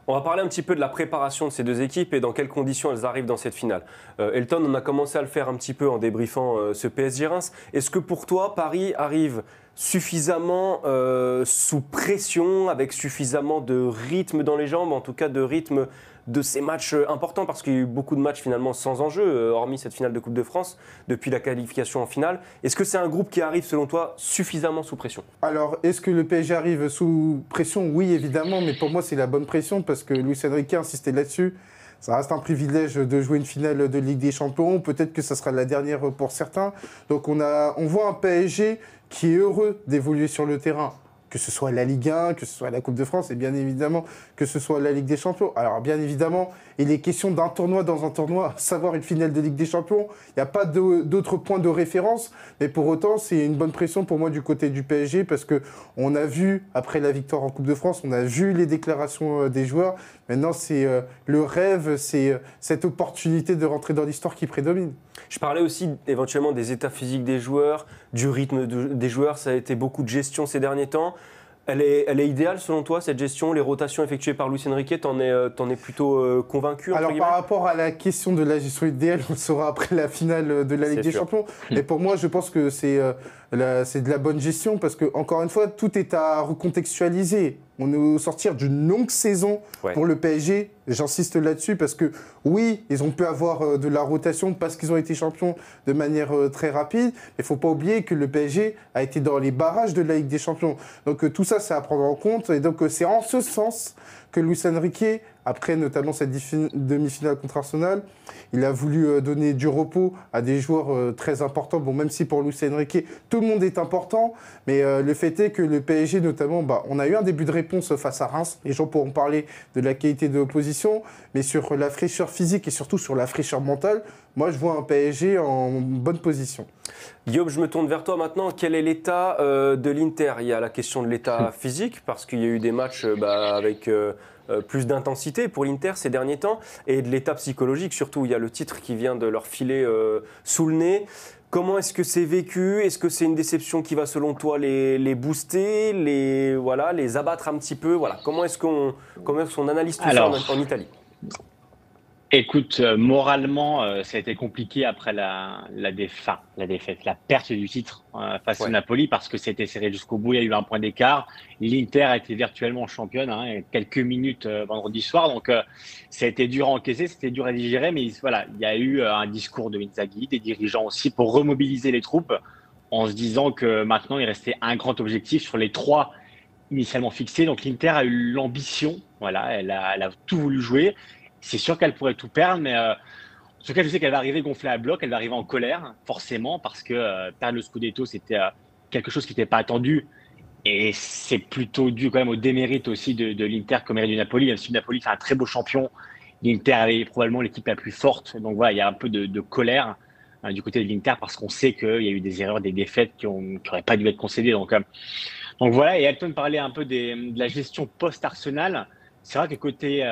On va parler un petit peu de la préparation de ces deux équipes et dans quelles conditions elles arrivent dans cette finale. Elton, on a commencé à le faire un petit peu en débriefant ce PSG Reims. Est-ce que pour toi, Paris arrive suffisamment sous pression, avec suffisamment de rythme dans les jambes, en tout cas de rythme de ces matchs importants, parce qu'il y a eu beaucoup de matchs finalement sans enjeu, hormis cette finale de Coupe de France, depuis la qualification en finale. Est-ce que c'est un groupe qui arrive, selon toi, suffisamment sous pression? Alors, est-ce que le PSG arrive sous pression? Oui, évidemment, mais pour moi, c'est la bonne pression parce que Luis Enrique a insisté là-dessus. Ça reste un privilège de jouer une finale de Ligue des Champions. Peut-être que ça sera la dernière pour certains. Donc, on voit un PSG qui est heureux d'évoluer sur le terrain. Que ce soit la Ligue 1, que ce soit la Coupe de France et bien évidemment que ce soit la Ligue des Champions. Alors bien évidemment, il est question d'un tournoi dans un tournoi, à savoir une finale de Ligue des Champions. Il n'y a pas d'autres points de référence, mais pour autant, c'est une bonne pression pour moi du côté du PSG parce qu'on a vu, après la victoire en Coupe de France, on a vu les déclarations des joueurs. Maintenant, c'est le rêve, c'est cette opportunité de rentrer dans l'histoire qui prédomine. Je parlais aussi éventuellement des états physiques des joueurs, du rythme des joueurs. Ça a été beaucoup de gestion ces derniers temps. Elle est idéale selon toi, cette gestion, les rotations effectuées par Luis Enrique, t'en es plutôt convaincu entre Alors guillemets? par rapport à la question de la gestion idéale, on le saura après la finale de la Ligue des Champions. Et pour moi, je pense que c'est de la bonne gestion parce que, encore une fois, tout est à recontextualiser. On est au sortir d'une longue saison pour le PSG. J'insiste là-dessus parce que, oui, ils ont pu avoir de la rotation parce qu'ils ont été champions de manière très rapide. Mais il ne faut pas oublier que le PSG a été dans les barrages de la Ligue des Champions. Donc tout ça, c'est à prendre en compte. Et donc c'est en ce sens que Luis Enrique, après notamment cette demi-finale contre Arsenal, il a voulu donner du repos à des joueurs très importants. Bon, même si pour Luis Enrique, tout le monde est important, mais le fait est que le PSG, notamment, on a eu un début de réponse face à Reims. Les gens pourront parler de la qualité de l'opposition, mais sur la fraîcheur physique et surtout sur la fraîcheur mentale, moi, je vois un PSG en bonne position. Guillaume, je me tourne vers toi maintenant. Quel est l'état de l'Inter? Il y a la question de l'état physique, parce qu'il y a eu des matchs avec plus d'intensité pour l'Inter ces derniers temps, et de l'état psychologique, surtout. Il y a le titre qui vient de leur filer sous le nez. Comment est-ce que c'est vécu? Est-ce que c'est une déception qui va, selon toi, les booster, les abattre un petit peu? Comment est-ce qu'on analyse tout ça en Italie? Écoute, moralement, ça a été compliqué après la défaite, la perte du titre face au Napoli parce que c'était serré jusqu'au bout. Il y a eu un point d'écart. L'Inter a été virtuellement championne, quelques minutes vendredi soir. Donc, ça a été dur à encaisser, c'était dur à digérer. Mais voilà, il y a eu un discours de Inzaghi, des dirigeants aussi, pour remobiliser les troupes en se disant que maintenant, il restait un grand objectif sur les 3 initialement fixés. Donc, l'Inter a eu l'ambition, elle a tout voulu jouer. C'est sûr qu'elle pourrait tout perdre, mais en tout cas, je sais qu'elle va arriver gonflée à bloc, elle va arriver en colère, forcément, parce que perdre le Scudetto, c'était quelque chose qui n'était pas attendu. Et c'est plutôt dû quand même au démérite aussi de l'Inter comme du Napoli. Même si le Napoli fait un très beau champion, l'Inter est probablement l'équipe la plus forte. Donc voilà, il y a un peu de colère du côté de l'Inter parce qu'on sait qu'il y a eu des erreurs, des défaites qui n'auraient pas dû être concédées. Donc voilà, et Elton parlait un peu de la gestion post-Arsenal. C'est vrai que côté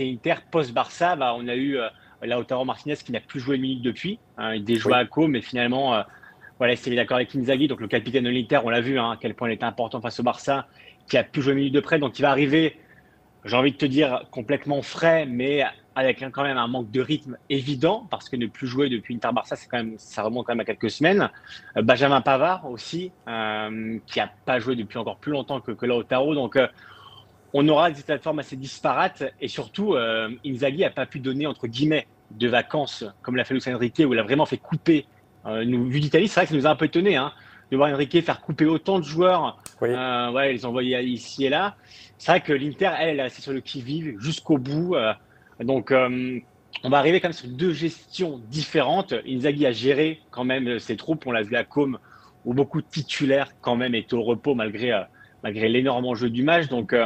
Inter, post-Barça, on a eu Lautaro Martinez qui n'a plus joué une minute depuis. Il déjouait à Co, mais finalement, il s'est mis d'accord avec Inzaghi, donc le capitaine de l'Inter, on l'a vu, à quel point il était important face au Barça, qui a plus joué une minute de près. Donc il va arriver, j'ai envie de te dire, complètement frais, mais avec quand même un manque de rythme évident, parce que ne plus jouer depuis Inter-Barça, ça remonte quand même à quelques semaines. Benjamin Pavard aussi, qui n'a pas joué depuis encore plus longtemps que Lautaro. Donc on aura des états de forme assez disparates et surtout, Inzaghi n'a pas pu donner, entre guillemets, de vacances, comme l'a fait Luis Enrique, où il a vraiment fait couper. Vu d'Italie, c'est vrai que ça nous a un peu étonné de voir Enrique faire couper autant de joueurs, les envoyer ici et là. C'est vrai que l'Inter, elle est restée sur le qui-vive jusqu'au bout. Donc, on va arriver quand même sur 2 gestions différentes. Inzaghi a géré quand même ses troupes. On l'a vu à Com, où beaucoup de titulaires quand même étaient au repos malgré l'énorme enjeu du match. Donc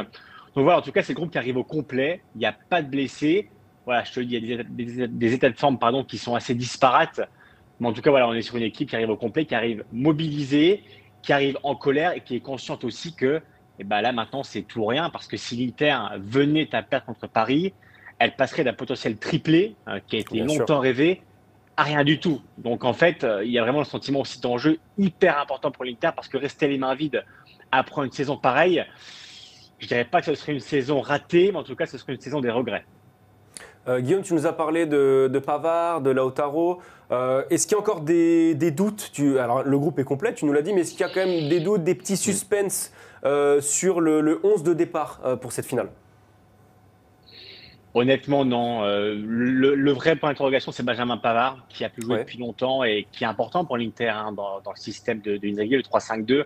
voilà, en tout cas, c'est le groupe qui arrive au complet. Il n'y a pas de blessés. Voilà, je te le dis, il y a des états de forme qui sont assez disparates. Mais en tout cas, voilà, on est sur une équipe qui arrive au complet, qui arrive mobilisée, qui arrive en colère et qui est consciente aussi que là, maintenant, c'est tout ou rien. Parce que si l'Inter venait à perdre contre Paris, elle passerait d'un potentiel triplé qui a été longtemps rêvé à rien du tout. Donc, en fait, il y a vraiment le sentiment aussi d'enjeu hyper important pour l'Inter parce que rester les mains vides après une saison pareille, je dirais pas que ce serait une saison ratée, mais en tout cas, ce serait une saison des regrets. Guillaume, tu nous as parlé de Pavard, de Lautaro. Est-ce qu'il y a encore des doutes Alors, le groupe est complet, tu nous l'as dit, mais est-ce qu'il y a quand même des doutes, des petits suspens sur le 11 de départ pour cette finale? Honnêtement, non. Le vrai point d'interrogation, c'est Benjamin Pavard, qui a pu jouer depuis longtemps et qui est important pour l'Inter dans le système de Inzaghi, le 3-5-2.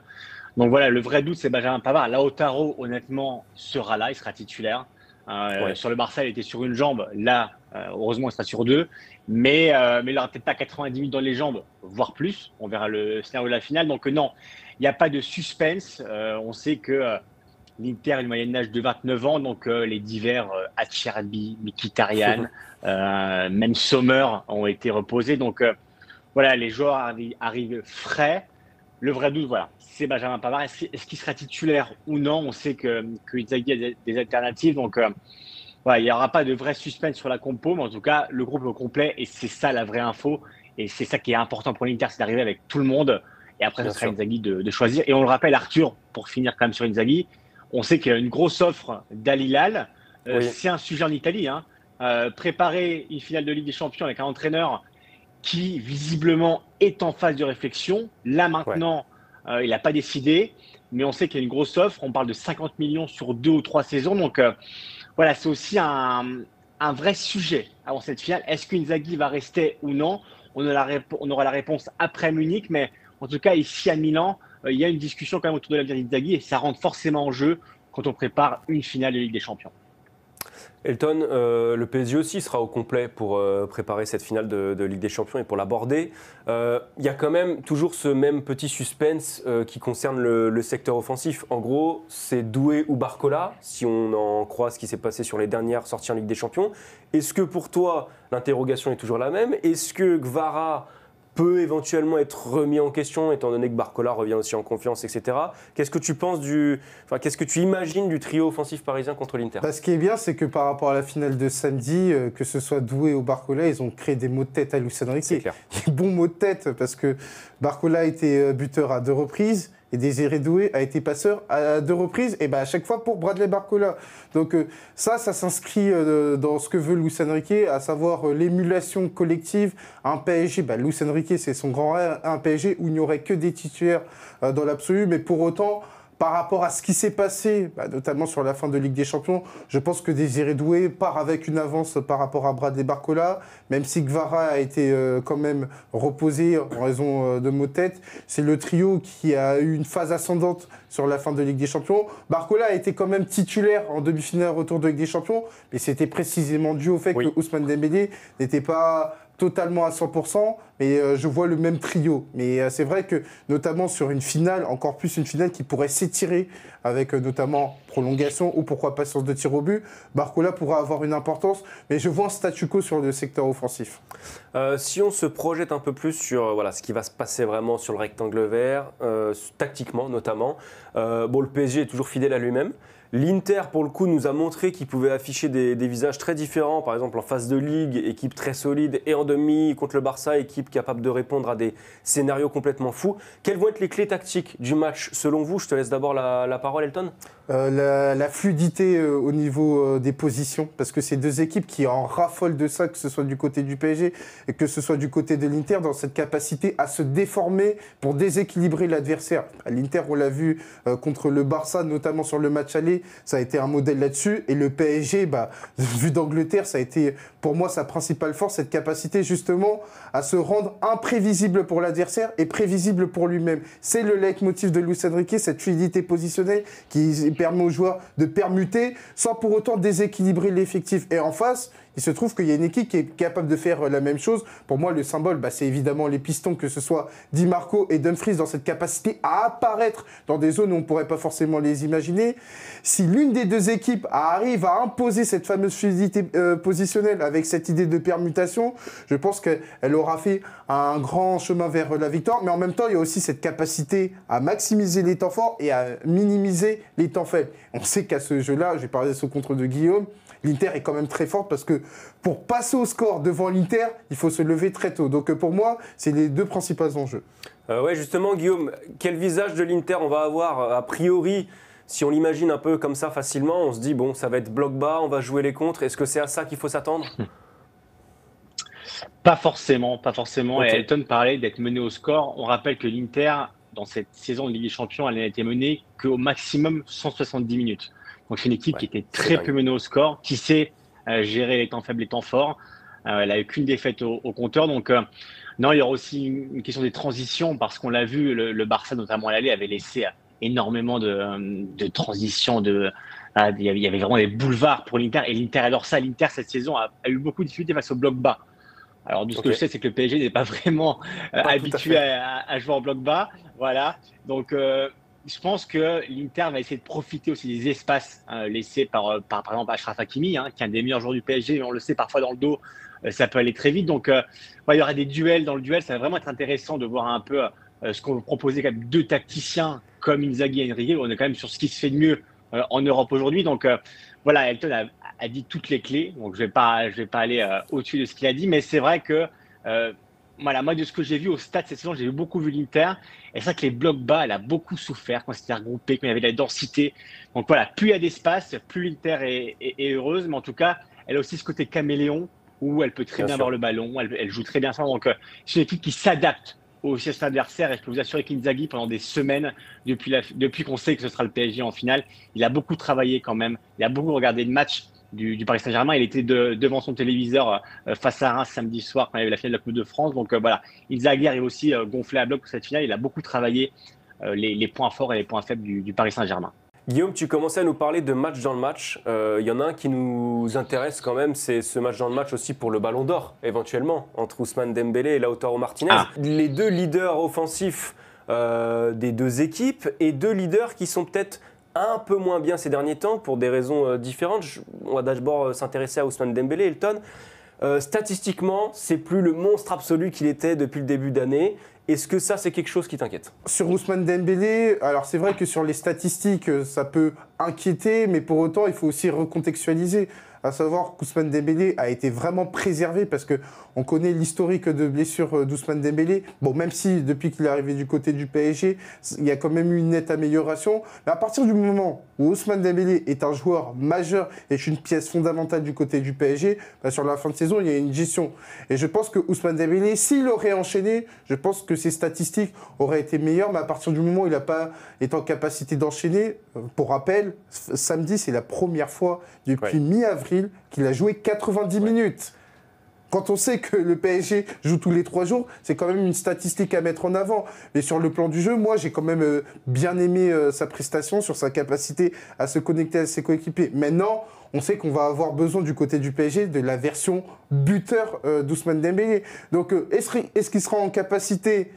Donc voilà, le vrai doute, c'est Benjamin Pavard. Lautaro, honnêtement, sera là, il sera titulaire. Sur le Barça, il était sur une jambe. Là, heureusement, il sera sur deux. Mais il n'aura peut-être pas 90 minutes dans les jambes, voire plus. On verra le scénario de la finale. Donc non, il n'y a pas de suspense. On sait que l'Inter a une moyenne d'âge de 29 ans. Donc les divers Acerbi, Mkhitaryan, même Sommer ont été reposés. Donc voilà, les joueurs arrivent frais. Le vrai doute, voilà, c'est Benjamin Pavard. Est-ce qu'il sera titulaire ou non? On sait que Inzaghi a des alternatives. Donc, voilà, il n'y aura pas de vrai suspense sur la compo. Mais en tout cas, le groupe est complet et c'est ça la vraie info. Et c'est ça qui est important pour l'Inter, c'est d'arriver avec tout le monde. Et après, ce sera Inzaghi de choisir. Et on le rappelle, Arthur, pour finir quand même sur Inzaghi, on sait qu'il y a une grosse offre d'Al Hilal. C'est un sujet en Italie. Préparer une finale de Ligue des Champions avec un entraîneur qui visiblement est en phase de réflexion. Là maintenant, il n'a pas décidé, mais on sait qu'il y a une grosse offre. On parle de 50 millions sur 2 ou 3 saisons. Donc voilà, c'est aussi un vrai sujet avant cette finale. Est-ce qu'Inzaghi va rester ou non? On aura la réponse après Munich, mais en tout cas ici à Milan, il y a une discussion quand même autour de l'avenir d'Inzaghi et ça rentre forcément en jeu quand on prépare une finale de Ligue des Champions. Elton, le PSG aussi sera au complet pour préparer cette finale de Ligue des Champions et pour l'aborder. Il y a quand même toujours ce même petit suspense qui concerne le secteur offensif. En gros, c'est Doué ou Barcola, si on en croit ce qui s'est passé sur les dernières sorties en Ligue des Champions. Est-ce que pour toi, l'interrogation est toujours la même? Est-ce que Gvara peut éventuellement être remis en question, étant donné que Barcola revient aussi en confiance, etc. Qu'est-ce que tu penses qu'est-ce que tu imagines du trio offensif parisien contre l'Inter? Ce qui est bien, c'est que par rapport à la finale de samedi, que ce soit Doué ou Barcola, ils ont créé des mots de tête à Luis Enrique. C'est clair. Des bons mots de tête, parce que Barcola a été buteur à 2 reprises, et Désiré Doué a été passeur à 2 reprises, et à chaque fois pour Bradley Barcola. Donc ça s'inscrit dans ce que veut Luis Enrique, à savoir l'émulation collective. Un PSG, Luis Enrique, c'est son grand rêve, un PSG où il n'y aurait que des titulaires dans l'absolu, mais pour autant, par rapport à ce qui s'est passé, notamment sur la fin de Ligue des Champions, je pense que Désiré Doué part avec une avance par rapport à Bradley Barcola, même si Gvara a été quand même reposé en raison de maux de tête. C'est le trio qui a eu une phase ascendante sur la fin de Ligue des Champions. Barcola a été quand même titulaire en demi-finale retour de Ligue des Champions, mais c'était précisément dû au fait que Ousmane Dembélé n'était pas totalement à 100%, mais je vois le même trio. Mais c'est vrai que, notamment sur une finale, encore plus une finale qui pourrait s'étirer avec notamment prolongation ou pourquoi pas séance de tir au but, Barcola pourra avoir une importance, mais je vois un statu quo sur le secteur offensif. Si on se projette un peu plus sur ce qui va se passer vraiment sur le rectangle vert, tactiquement notamment, le PSG est toujours fidèle à lui-même. L'Inter, pour le coup, nous a montré qu'il pouvait afficher des visages très différents. Par exemple, en phase de ligue, équipe très solide, et en demi contre le Barça, équipe capable de répondre à des scénarios complètement fous. Quelles vont être les clés tactiques du match selon vous? Je te laisse d'abord la parole, Elton. La fluidité au niveau des positions, parce que c'est 2 équipes qui en raffolent de ça, que ce soit du côté du PSG et que ce soit du côté de l'Inter, dans cette capacité à se déformer pour déséquilibrer l'adversaire. À l'Inter, on l'a vu contre le Barça, notamment sur le match aller, ça a été un modèle là-dessus. Et le PSG, vu d'Angleterre, ça a été pour moi sa principale force, cette capacité justement à se rendre imprévisible pour l'adversaire et prévisible pour lui-même. C'est le leitmotiv de Luis Enrique, cette fluidité positionnelle qui permet aux joueurs de permuter sans pour autant déséquilibrer l'effectif. Et en face, il se trouve qu'il y a une équipe qui est capable de faire la même chose. Pour moi, le symbole, c'est évidemment les pistons, que ce soit Di Marco et Dumfries, dans cette capacité à apparaître dans des zones où on ne pourrait pas forcément les imaginer. Si l'une des 2 équipes arrive à imposer cette fameuse fluidité positionnelle avec cette idée de permutation, je pense qu'elle aura fait un grand chemin vers la victoire. Mais en même temps, il y a aussi cette capacité à maximiser les temps forts et à minimiser les temps faibles. On sait qu'à ce jeu-là, j'ai parlé de ce contre de Guillaume, l'Inter est quand même très forte parce que pour passer au score devant l'Inter, il faut se lever très tôt. Donc pour moi, c'est les 2 principaux enjeux. Justement, Guillaume, quel visage de l'Inter on va avoir? A priori, Si on l'imagine un peu comme ça facilement, on se dit bon, ça va être bloc bas, on va jouer les contres. Est-ce que c'est à ça qu'il faut s'attendre? Pas forcément, pas forcément. Ok. Et Elton parlait d'être mené au score. On rappelle que l'Inter, dans cette saison de Ligue des Champions, elle n'a été menée qu'au maximum 170 minutes. Donc c'est une équipe qui était très peu menée au score, qui sait gérer les temps faibles, les temps forts. Elle n'a eu qu'une défaite au compteur. Donc non, il y aura aussi une question des transitions, parce qu'on l'a vu, le Barça, notamment à l'aller, avait laissé énormément de transitions. Il y avait vraiment des boulevards pour l'Inter. Et l'Inter adore ça. L'Inter, cette saison, a eu beaucoup de difficultés face au bloc bas. Alors, de ce que je sais, c'est que le PSG n'est pas vraiment habitué à jouer en bloc bas. Voilà. Donc, je pense que l'Inter va essayer de profiter aussi des espaces laissés par exemple, Achraf Hakimi, qui est un des meilleurs joueurs du PSG. On le sait, parfois dans le dos, ça peut aller très vite. Donc, il y aura des duels dans le duel. Ça va vraiment être intéressant de voir un peu ce qu'on veut proposer comme deux tacticiens comme Inzaghi et Enrique. On est quand même sur ce qui se fait de mieux en Europe aujourd'hui. Donc, voilà, Elton a dit toutes les clés. Donc, je vais pas aller au-dessus de ce qu'il a dit. Mais c'est vrai que, voilà, moi, de ce que j'ai vu au stade cette saison, j'ai beaucoup vu l'Inter. Et c'est vrai que les blocs bas, elle a beaucoup souffert quand c'était regroupé, quand il y avait de la densité. Donc, voilà, plus il y a d'espace, plus l'Inter est heureuse. Mais en tout cas, elle a aussi ce côté caméléon où elle peut très bien avoir le ballon. Elle joue très bien ça. Donc, c'est une équipe qui s'adapte au système adversaire, et je peux vous assurer qu'Inzaghi, pendant des semaines, depuis qu'on sait que ce sera le PSG en finale, il a beaucoup travaillé quand même. Il a beaucoup regardé le match du Paris Saint-Germain. Il était devant son téléviseur face à Reims samedi soir quand il y avait la finale de la Coupe de France. Donc voilà, Inzaghi arrive aussi gonflé à bloc pour cette finale. Il a beaucoup travaillé les points forts et les points faibles du Paris Saint-Germain. Guillaume, tu commençais à nous parler de match dans le match. Il y en a un qui nous intéresse quand même, c'est ce match dans le match aussi pour le Ballon d'Or, éventuellement, entre Ousmane Dembélé et Lautaro Martinez. Les deux leaders offensifs des deux équipes, et deux leaders qui sont peut-être un peu moins bien ces derniers temps pour des raisons différentes. On va d'abord s'intéresser à Ousmane Dembélé, Elton. Statistiquement, c'est plus le monstre absolu qu'il était depuis le début d'année. Est-ce que ça, c'est quelque chose qui t'inquiète? Sur Ousmane Dembélé, alors c'est vrai que sur les statistiques, ça peut inquiéter, mais pour autant, il faut aussi recontextualiser. À savoir qu'Ousmane Dembélé a été vraiment préservé, parce qu'on connaît l'historique de blessure d'Ousmane Dembélé. Bon, même si depuis qu'il est arrivé du côté du PSG, il y a quand même eu une nette amélioration. Mais à partir du moment où Ousmane Dembélé est un joueur majeur et est une pièce fondamentale du côté du PSG, bah sur la fin de saison, il y a une gestion. Et je pense que Ousmane Dembélé, s'il aurait enchaîné, je pense que ses statistiques auraient été meilleures. Mais à partir du moment où il n'a pas été en capacité d'enchaîner, pour rappel, samedi, c'est la première fois depuis mi-avril qu'il a joué 90 minutes. Quand on sait que le PSG joue tous les 3 jours, c'est quand même une statistique à mettre en avant. Mais sur le plan du jeu, moi, j'ai quand même bien aimé sa prestation, sur sa capacité à se connecter à ses coéquipiers. Maintenant, on sait qu'on va avoir besoin du côté du PSG de la version buteur d'Ousmane Dembélé. Donc, est-ce qu'il sera en capacité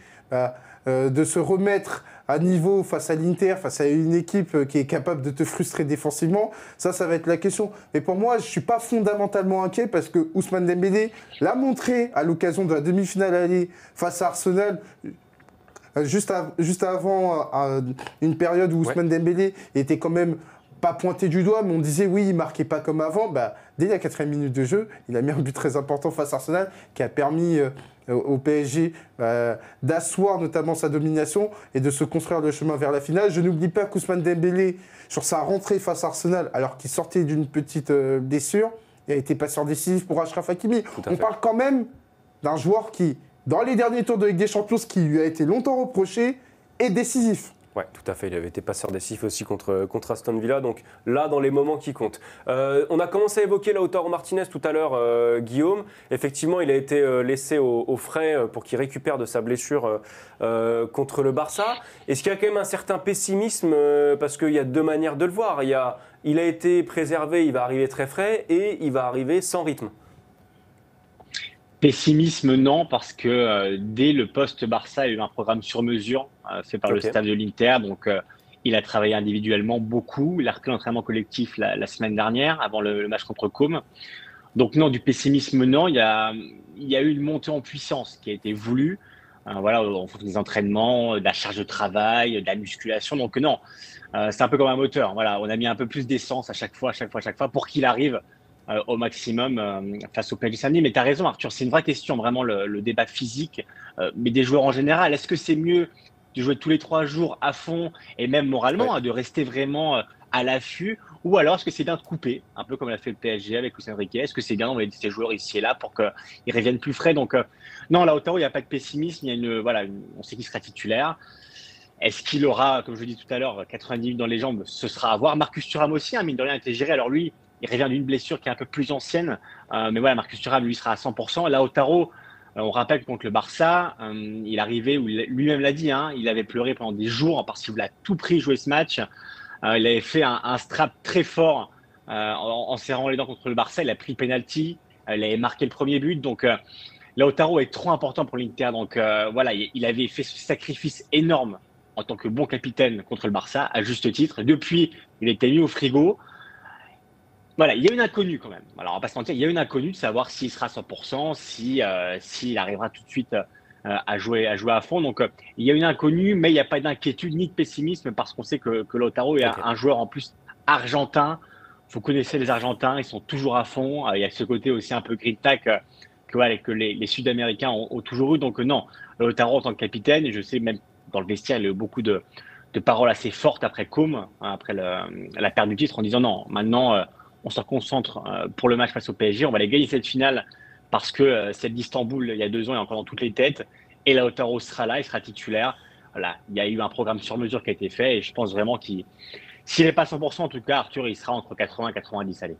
de se remettre à niveau face à l'Inter, face à une équipe qui est capable de te frustrer défensivement? Ça va être la question. Mais pour moi, je ne suis pas fondamentalement inquiet, parce que Ousmane Dembélé l'a montré à l'occasion de la demi-finale aller face à Arsenal, juste avant une période où Ousmane Dembélé était quand même pas pointé du doigt, mais on disait oui, il marquait pas comme avant. Dès la 4e minute de jeu, il a mis un but très important face à Arsenal, qui a permis au PSG d'asseoir notamment sa domination et de se construire le chemin vers la finale. Je n'oublie pas qu'Ousmane Dembélé, sur sa rentrée face à Arsenal, alors qu'il sortait d'une petite blessure, il a été passeur décisif pour Achraf Hakimi. On parle quand même d'un joueur qui, dans les derniers tours de Ligue des Champions, ce qui lui a été longtemps reproché, est décisif. Oui, tout à fait. Il avait été passeur décisif aussi contre Aston Villa. Donc là, dans les moments qui comptent. On a commencé à évoquer Lautaro Martinez tout à l'heure, Guillaume. Effectivement, il a été laissé au frais pour qu'il récupère de sa blessure contre le Barça. Est-ce qu'il y a quand même un certain pessimisme parce qu'il y a deux manières de le voir. Il a été préservé, il va arriver très frais, et il va arriver sans rythme. Pessimisme, non, parce que dès le post-Barça, il y a eu un programme sur mesure fait par le staff de l'Inter. Donc, il a travaillé individuellement beaucoup. Il a repris l'entraînement collectif la semaine dernière, avant le match contre Com. Donc, non, du pessimisme, non. Il y a eu une montée en puissance qui a été voulue, en fonction des entraînements, de la charge de travail, de la musculation. Donc, non, c'est un peu comme un moteur. Voilà, on a mis un peu plus d'essence à chaque fois, pour qu'il arrive au maximum face au PSG samedi. Mais tu as raison, Arthur, c'est une vraie question, vraiment, le débat physique, mais des joueurs en général. Est-ce que c'est mieux de jouer tous les 3 jours à fond et même moralement, de rester vraiment à l'affût, ou alors est-ce que c'est bien de couper, un peu comme l'a fait le PSG avec Luis Enrique? Est-ce que c'est bien d'envoyer ces joueurs ici et là pour qu'ils reviennent plus frais? Donc non, là, Lautaro, il n'y a pas de pessimisme, il y a on sait qu'il sera titulaire. Est-ce qu'il aura, comme je vous dis tout à l'heure, 90 minutes dans les jambes? Ce sera à voir. Marcus Thuram aussi, mine de rien, a été géré. Alors lui, il revient d'une blessure qui est un peu plus ancienne. Mais voilà, Marcus Thuram, lui, sera à 100%. Lautaro, on rappelle que contre le Barça, il arrivait, où lui-même l'a dit, il avait pleuré pendant des jours parce qu'il voulait à tout prix jouer ce match. Il avait fait un strap très fort en serrant les dents contre le Barça. Il a pris le penalty. Il avait marqué le premier but. Donc, Lautaro est trop important pour l'Inter. Donc, voilà, il avait fait ce sacrifice énorme en tant que bon capitaine contre le Barça, à juste titre. Depuis, il était mis au frigo. Voilà, il y a une inconnue quand même. Alors, on va pas se mentir, il y a une inconnue de savoir s'il sera à 100%, s'il arrivera tout de suite à jouer à fond. Donc, il y a une inconnue, mais il n'y a pas d'inquiétude ni de pessimisme parce qu'on sait que Lautaro est un joueur en plus argentin. Vous connaissez les Argentins, ils sont toujours à fond. Il y a ce côté aussi un peu green tack que les Sud-Américains ont toujours eu. Donc, non, Lautaro en tant que capitaine, et je sais même dans le vestiaire, il y a eu beaucoup de paroles assez fortes après Com, après la perte du titre, en disant non, maintenant, on se concentre pour le match face au PSG. On va aller gagner cette finale parce que celle d'Istanbul, il y a 2 ans, est encore dans toutes les têtes. Et Lautaro sera là, il sera titulaire. Voilà, il y a eu un programme sur mesure qui a été fait et je pense vraiment s'il n'est pas à 100%, en tout cas, Arthur, il sera entre 80 et 90. Allez.